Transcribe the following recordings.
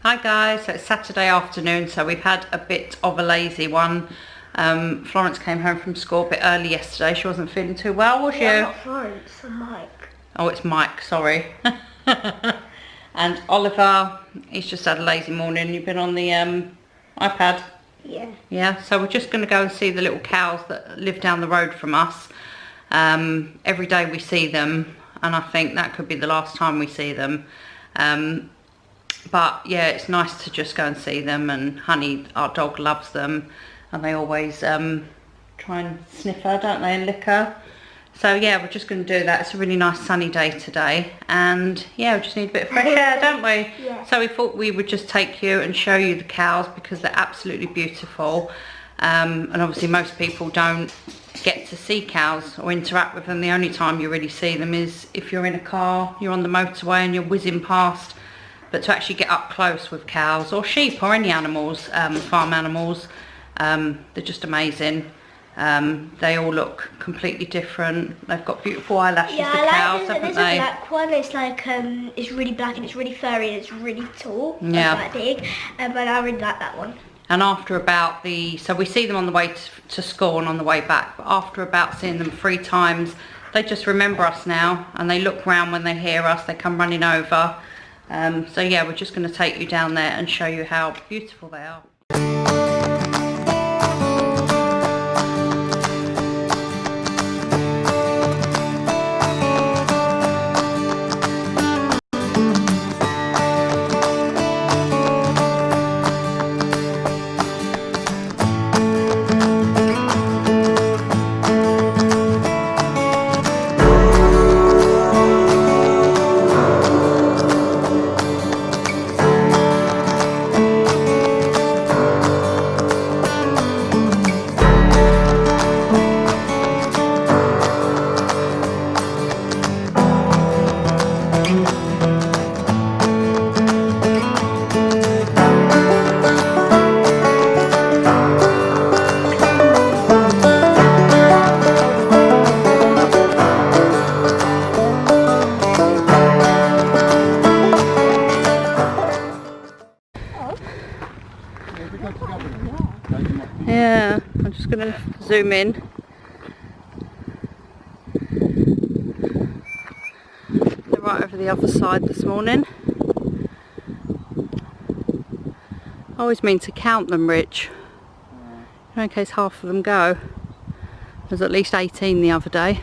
Hi guys, so it's Saturday afternoon, so we've had a bit of a lazy one. Florence came home from school a bit early yesterday. She wasn't feeling too well, was you? Not Florence, Mike. Oh, it's Mike, sorry. And Oliver, he's just had a lazy morning. You've been on the iPad? Yeah. Yeah, so we're just going to go and see the little cows that live down the road from us. Every day we see them, and I think that could be the last time we see them. But yeah, it's nice to just go and see them, and Honey, our dog, loves them, and they always try and sniff her, don't they, and lick her. So yeah, we're just going to do that. It's a really nice sunny day today, and yeah, we just need a bit of fresh air, don't we? Yeah. So we thought we would just take you and show you the cows because they're absolutely beautiful, and obviously most people don't get to see cows or interact with them. The only time you really see them is if you're in a car, you're on the motorway and you're whizzing past. But to actually get up close with cows or sheep or any animals, farm animals, they're just amazing. They all look completely different. They've got beautiful eyelashes, the cows, haven't they? There's a black one. It's like it's really black and it's really furry and it's really tall. Yeah. Quite big. But I really like that one. And after about so we see them on the way to school and on the way back. But after about seeing them 3 times, they just remember us now, and they look round when they hear us. They come running over. So yeah, we're just going to take you down there and show you how beautiful they are. Yeah, I'm just going to zoom in. They're right over the other side this morning. I always mean to count them, Rich, in case half of them go. There's at least 18 the other day.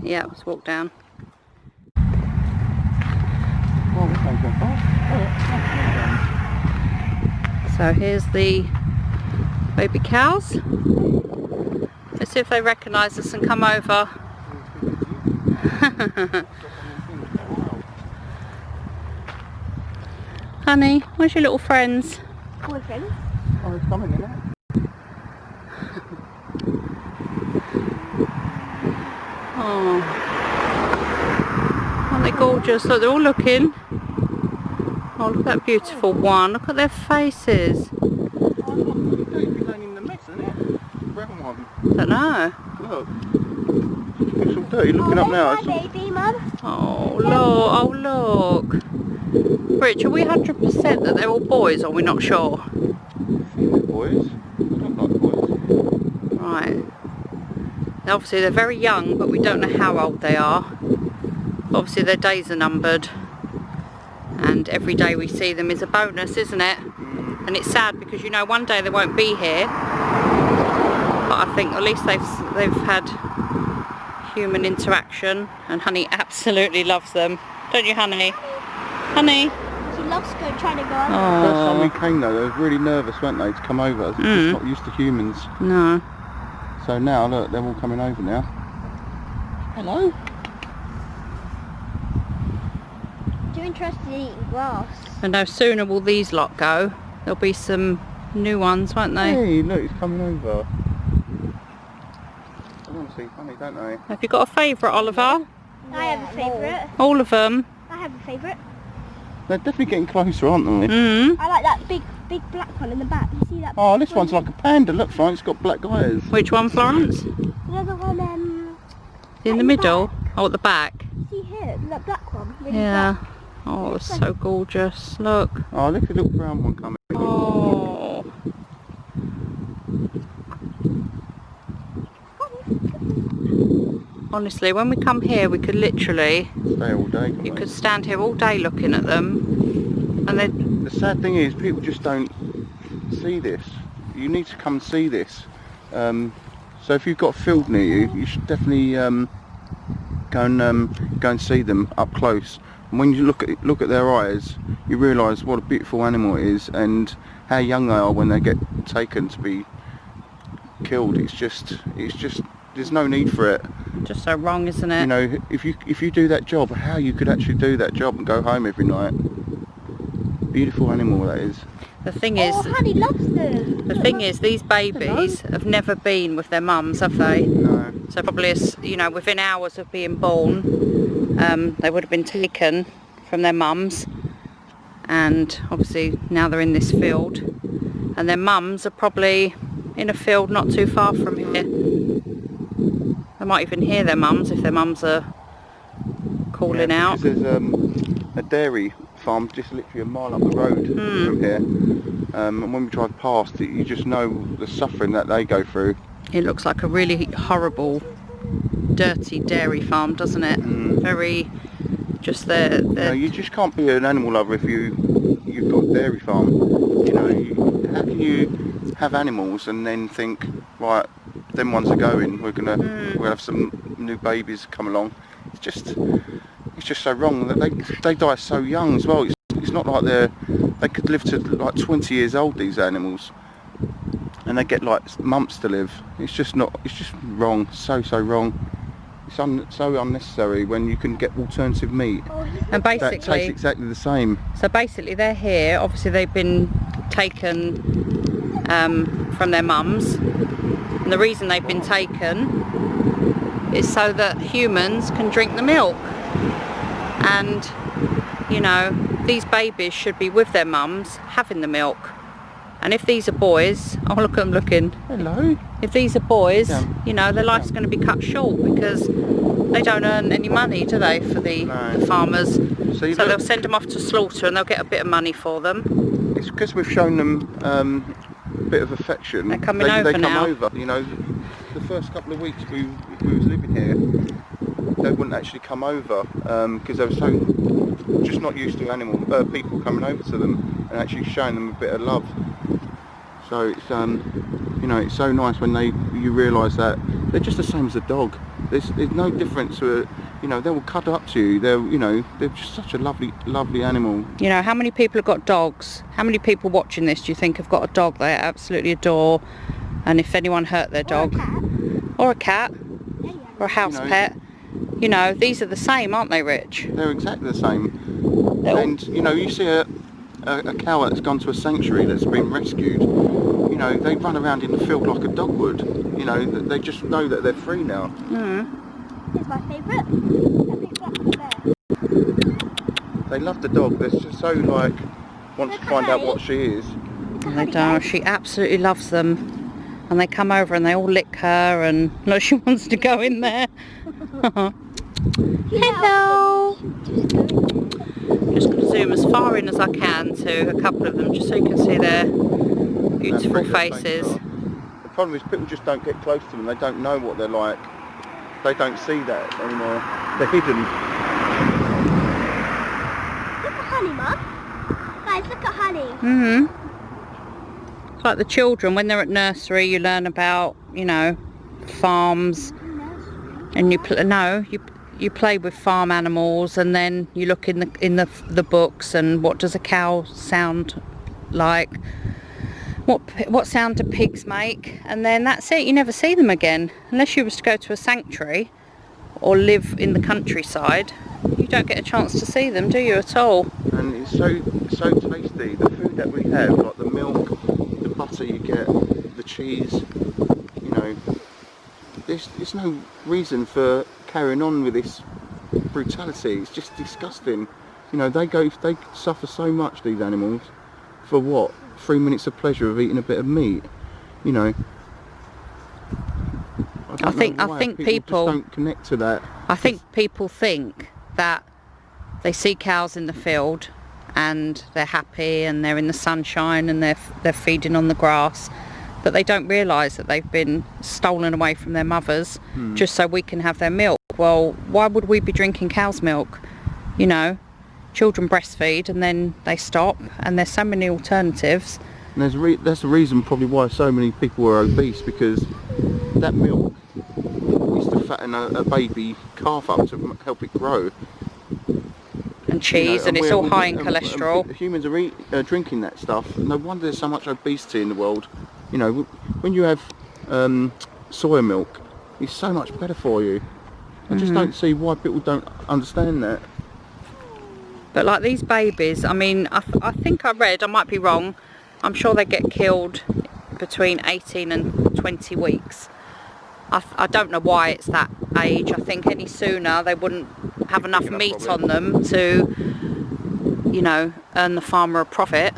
Yeah, let's walk down. So here's the baby cows. Let's see if they recognise us and come over. Honey, where's your little friends? Boyfriend? Oh, it's coming, isn't it? Oh, aren't they gorgeous? Look, they're all looking. Oh, look at that beautiful one. Look at their faces. Oh, look, it's only in the mess, isn't it? Brown one. Don't know. Look. It's all dirty looking up now. There's my baby, Mum. Oh, look. Oh, look. Rich, are we 100% that they're all boys, or are we not sure? Boys. They look like boys. Right. Obviously, they're very young, but we don't know how old they are. Obviously, their days are numbered. And every day we see them is a bonus, isn't it? And it's sad because, you know, one day they won't be here. But I think at least they've had human interaction, and Honey absolutely loves them. Don't you, Honey? Honey? She loves trying to go on. Oh. First time we came though, they were really nervous, weren't they, to come over. They're just not used to humans. No. So now, look, they're all coming over now. Hello. Too interested in eating grass. And no sooner will these lot go, there'll be some new ones, won't they? Hey, look, he's coming over. They want to see Honey, don't they? Have you got a favourite, Oliver? I have a favourite. All of them? I have a favourite. They're definitely getting closer, aren't they? Mm. I like that big black one in the back. You see that? Oh, this one's like a panda. Look, Florence, it's got black eyes. Which one, Florence? The other one, In the middle? Oh, at the back? See here, that black one. Really Yeah. black. Oh, it's so gorgeous. Look. Oh, look at the little brown one coming. Oh. Honestly, when we come here, we could literally... Stay all day. You could stand here all day looking at them. And then... The sad thing is, people just don't see this. You need to come and see this. So if you've got a field near you, you should definitely go and see them up close. And when you look at their eyes, you realise what a beautiful animal it is, and how young they are when they get taken to be killed. It's just there's no need for it. Just so wrong, isn't it? You know, if you do that job, how you could actually do that job and go home every night. Beautiful animal that is. The thing is, Honey loves them. the thing is, these babies have never been with their mums, have they? No. So probably, you know, within hours of being born, they would have been taken from their mums, and obviously now they're in this field, and their mums are probably in a field not too far from here. They might even hear their mums if their mums are calling out. There's a dairy farm just literally a mile up the road from here, and when we drive past it, you just know the suffering that they go through. It looks like a really horrible, dirty dairy farm, doesn't it? Very, just the... You know, you just can't be an animal lover if you've got a dairy farm. You know, how can you have animals and then think, right, them ones are going, we're gonna have some new babies come along. It's just so wrong that they die so young as well. It's not like they could live to like 20 years old, these animals, and they get like months to live. It's just wrong, so wrong. It's so unnecessary when you can get alternative meat And basically, that tastes exactly the same. so basically they're here, obviously they've been taken from their mums, and the reason they've been taken is so that humans can drink the milk. And you know, these babies should be with their mums having the milk. And if these are boys, oh look at them looking. Hello. If these are boys, Yeah. you know, their life's going to be cut short because they don't earn any money, do they, for the farmers? So they'll send them off to slaughter and they'll get a bit of money for them. It's because we've shown them a bit of affection. They're coming over now. They come over. You know, the first couple of weeks we was living here, they wouldn't actually come over because they were so just not used to people coming over to them and actually showing them a bit of love. So it's you know, it's so nice when you realise that they're just the same as a dog. There's no difference to you know, they will cuddle up to you. They're just such a lovely animal. You know, how many people have got dogs? How many people watching this do you think have got a dog they absolutely adore? And if anyone hurt their dog, or a cat, or a house pet, you know, these are the same, aren't they, Rich? They're exactly the same. And you know, you see a cow that's gone to a sanctuary that's been rescued. You know, they run around in the field like a dog would. You know, they just know that they're free now. It's my favourite. I think that's the They love the dog. They're just so like want to find out what she is. They don't. She absolutely loves them. And they come over and they all lick her and look, she wants to go in there. Hello! Just going to zoom as far in as I can to a couple of them just so you can see their beautiful faces. The problem is people just don't get close to them. They don't know what they're like. They don't see that anymore. They're hidden. Look at Honey, Mum. Guys, look at Honey. It's like the children, when they're at nursery, you learn about, you know, farms, and you play with farm animals, and then you look in the books and what does a cow sound like, what sound do pigs make, and then that's it. You never see them again unless you was to go to a sanctuary or live in the countryside. You don't get a chance to see them, do you, at all? And it's so tasty. The food that we have, like the milk, the butter you get, the cheese, you know, there's no reason for carrying on with this brutality. It's just disgusting. You know, they suffer so much, these animals, for what? 3 minutes of pleasure of eating a bit of meat, you know. I don't think know why people just don't connect to that. I think people think that they see cows in the field and they're happy and they're in the sunshine and they're feeding on the grass, but they don't realise that they've been stolen away from their mothers just so we can have their milk. Well, why would we be drinking cow's milk? You know, children breastfeed and then they stop, and there's so many alternatives. And that's the reason probably why so many people are obese, because that milk is to fatten a baby calf up to help it grow. And cheese, and it's all high in cholesterol. Humans are drinking that stuff. No wonder there's so much obesity in the world. You know, when you have soya milk, it's so much better for you. I just don't see why people don't understand that. But like these babies, I mean, I think I read, I might be wrong, I'm sure they get killed between 18 and 20 weeks. I don't know why it's that age. I think any sooner they wouldn't have enough meat on them to, you know, earn the farmer a profit.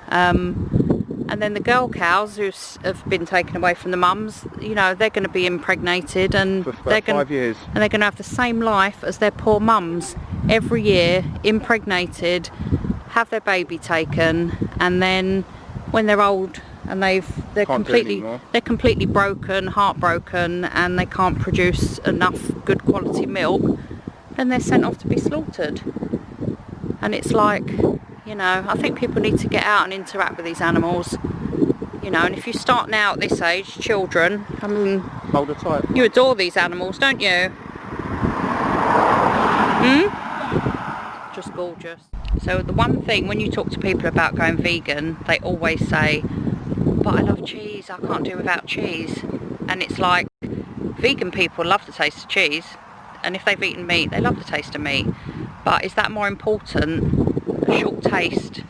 And then the girl cows who have been taken away from the mums, you know, they're going to be impregnated, and they're going 5 years. And they're going to have the same life as their poor mums every year, impregnated, have their baby taken, and then when they're old and they're completely broken, heartbroken, and they can't produce enough good quality milk, then they're sent off to be slaughtered. And it's like, you know, I think people need to get out and interact with these animals. You know, and if you start now at this age, children, I mean, Hold her tight. you adore these animals, don't you? Just gorgeous. So the one thing, when you talk to people about going vegan, they always say, but I love cheese, I can't do without cheese. And it's like, vegan people love the taste of cheese, and if they've eaten meat, they love the taste of meat. But is that more important, a short taste?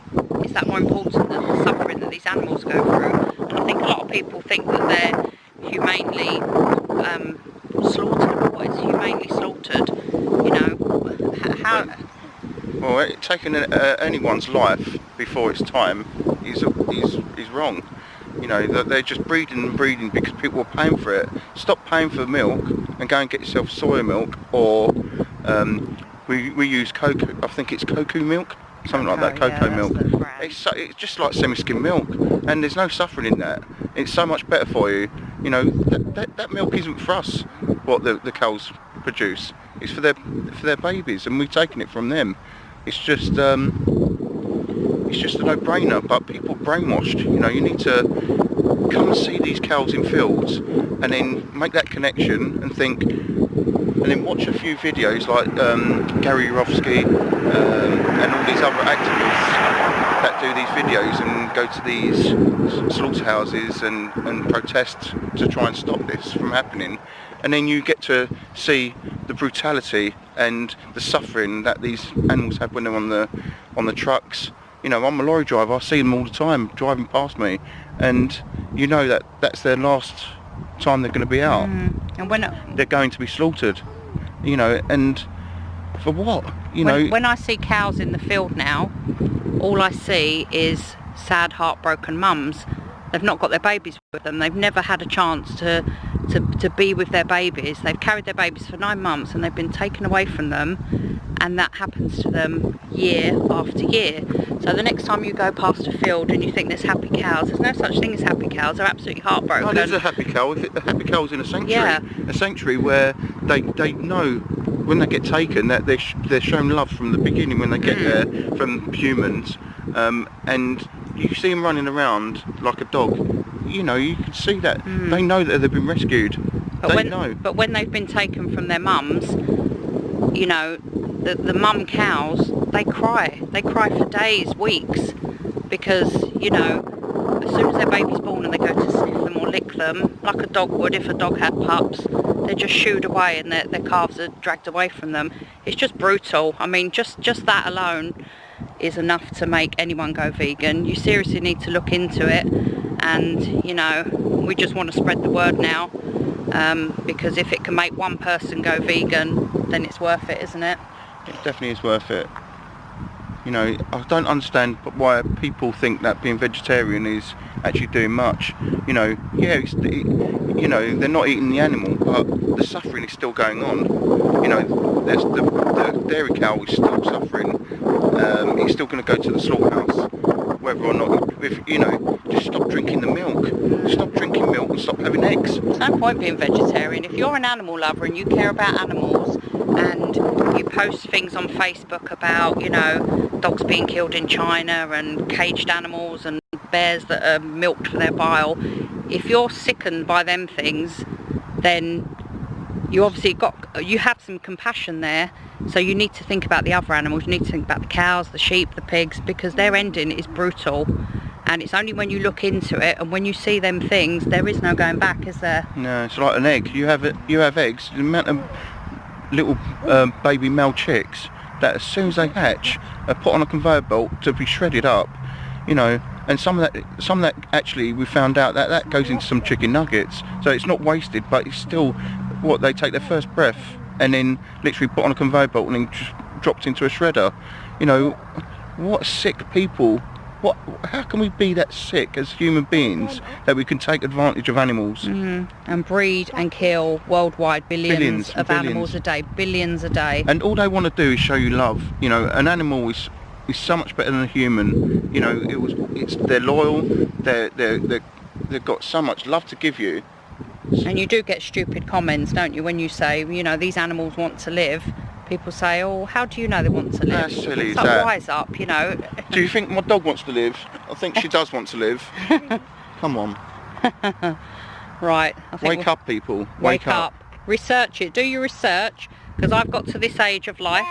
Is that more important than the suffering that these animals go through? And I think a lot of people think that they're humanely slaughtered. What is humanely slaughtered? You know, how... Well, taking anyone's life before its time is wrong. You know, they're just breeding and breeding because people are paying for it. Stop paying for milk and go and get yourself soya milk, or we use cocoa. I think it's cocoa milk, something like that. Cocoa milk. It's just like semi-skim milk, and there's no suffering in that. It's so much better for you. You know, that milk isn't for us. What the cows produce, it's for their babies, and we're taking it from them. It's just a no-brainer, but people brainwashed. You know, you need to come and see these cows in fields and then make that connection and think, and then watch a few videos like Gary Yourofsky and all these other activists that do these videos and go to these slaughterhouses and protest to try and stop this from happening. And then you get to see the brutality and the suffering that these animals have when they're on the trucks. You know, I'm a lorry driver, I see them all the time driving past me, and you know that's their last time they're going to be out. And when they're going to be slaughtered, you know, and for what? You know, when I see cows in the field now, all I see is sad, heartbroken mums. They've not got their babies with them. They've never had a chance to be with their babies. They've carried their babies for 9 months and they've been taken away from them, and that happens to them year after year. So the next time you go past a field and you think there's happy cows, there's no such thing as happy cows. They're absolutely heartbroken. No, there's a happy cow. A happy cow's in a sanctuary. Yeah. A sanctuary where they know when they get taken that they're shown love from the beginning when they get there from humans, and you see them running around like a dog. You know, you can see that they know that they've been rescued. But when they've been taken from their mums, you know, the mum cows, they cry for days, weeks, because, you know, as soon as their baby's born and they go to sniff them or lick them, like a dog would if a dog had pups, they're just shooed away and their calves are dragged away from them. It's just brutal. I mean, just that alone is enough to make anyone go vegan. You seriously need to look into it, and, you know, we just want to spread the word now, because if it can make one person go vegan, then it's worth it, isn't it? It definitely is worth it. You know, I don't understand why people think that being vegetarian is actually doing much. You know, yeah, you know, they're not eating the animal, but the suffering is still going on. You know, there's the dairy cow is still suffering. It's still going to go to the slaughterhouse, whether or not, you know, just stop drinking the milk. Stop drinking milk and stop having eggs. There's no point being vegetarian. If you're an animal lover and you care about animals and you post things on Facebook about, you know, dogs being killed in China and caged animals and bears that are milked for their bile, if you're sickened by them things, then you obviously you have some compassion there. So you need to think about the other animals. You need to think about the cows, the sheep, the pigs, because their ending is brutal. And it's only when you look into it and when you see them things, there is no going back, is there? No, it's like an egg. You have eggs. The amount of little baby male chicks that as soon as they hatch are put on a conveyor belt to be shredded up, you know. And some of that actually we found out that goes into some chicken nuggets. So it's not wasted, but it's still what they take their first breath and then literally put on a conveyor belt and then just dropped into a shredder. You know, what sick people. How can we be that sick as human beings that we can take advantage of animals? And breed and kill worldwide billions of animals a day, billions a day. And all they want to do is show you love. You know, an animal is so much better than a human. You know, they're loyal. They've got so much love to give you. And you do get stupid comments, don't you, when you say, you know, these animals want to live. People say, oh, how do you know they want to live? How silly is like, that? Wise up, you know. Do you think my dog wants to live? I think she does want to live. Come on. Right. I think Wake up, people. Wake up. Research it. Do your research, because I've got to this age of life.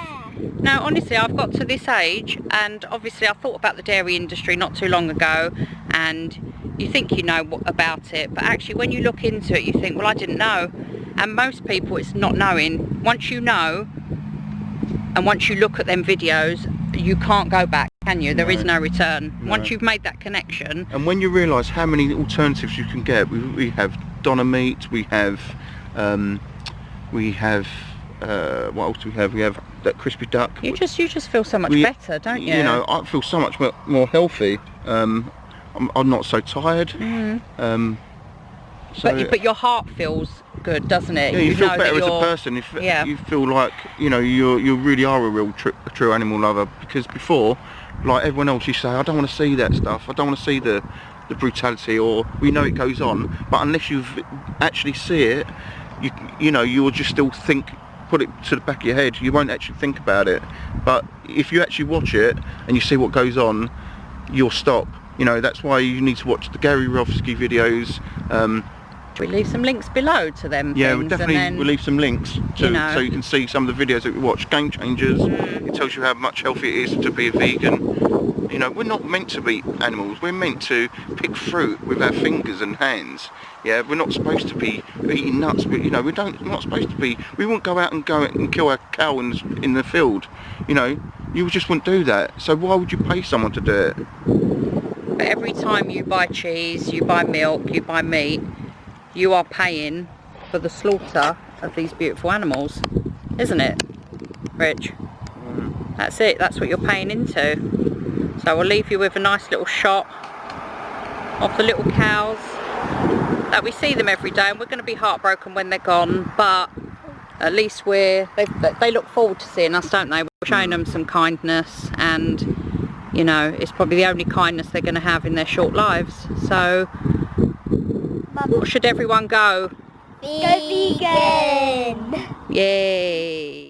No, honestly, I've got to this age, and obviously I thought about the dairy industry not too long ago, and you think you know about it, but actually when you look into it, you think, well, I didn't know. And most people, it's not knowing. Once you know, and once you look at them videos, you can't go back, can you? There is no return. No. Once you've made that connection. And when you realise how many alternatives you can get, we have doner meat, we have what else do we have? We have that crispy duck. You just feel so much better, don't you? You know, I feel so much more healthy. I'm not so tired. But your heart feels good, doesn't it? Yeah, you feel better as a person if you feel like, you know, you really are a real true animal lover. Because before, like everyone else, you say, I don't want to see that stuff. I don't want to see the brutality, or we know it goes on, but unless you actually see it, you know, you'll just still put it to the back of your head. You won't actually think about it. But if you actually watch it and you see what goes on, you'll stop. You know, that's why you need to watch the Gary Yourofsky videos. We leave some links below to them. Yeah, things, we'll leave some links to, you know, so you can see some of the videos that we watch. Game Changers. It tells you how much healthier it is to be a vegan. You know, we're not meant to be animals. We're meant to pick fruit with our fingers and hands. Yeah, we're not supposed to be eating nuts. But you know, we're not supposed to be. We won't go out and kill our cow in the field. You know, you just wouldn't do that. So why would you pay someone to do it? But every time you buy cheese, you buy milk, you buy meat, you are paying for the slaughter of these beautiful animals, isn't it, Rich? That's it, that's what you're paying into. So we'll leave you with a nice little shot of the little cows. That we see them every day, and we're going to be heartbroken when they're gone, but at least they look forward to seeing us, don't they? We're showing them some kindness, and you know, it's probably the only kindness they're going to have in their short lives. So should everyone go? Go vegan! Yay!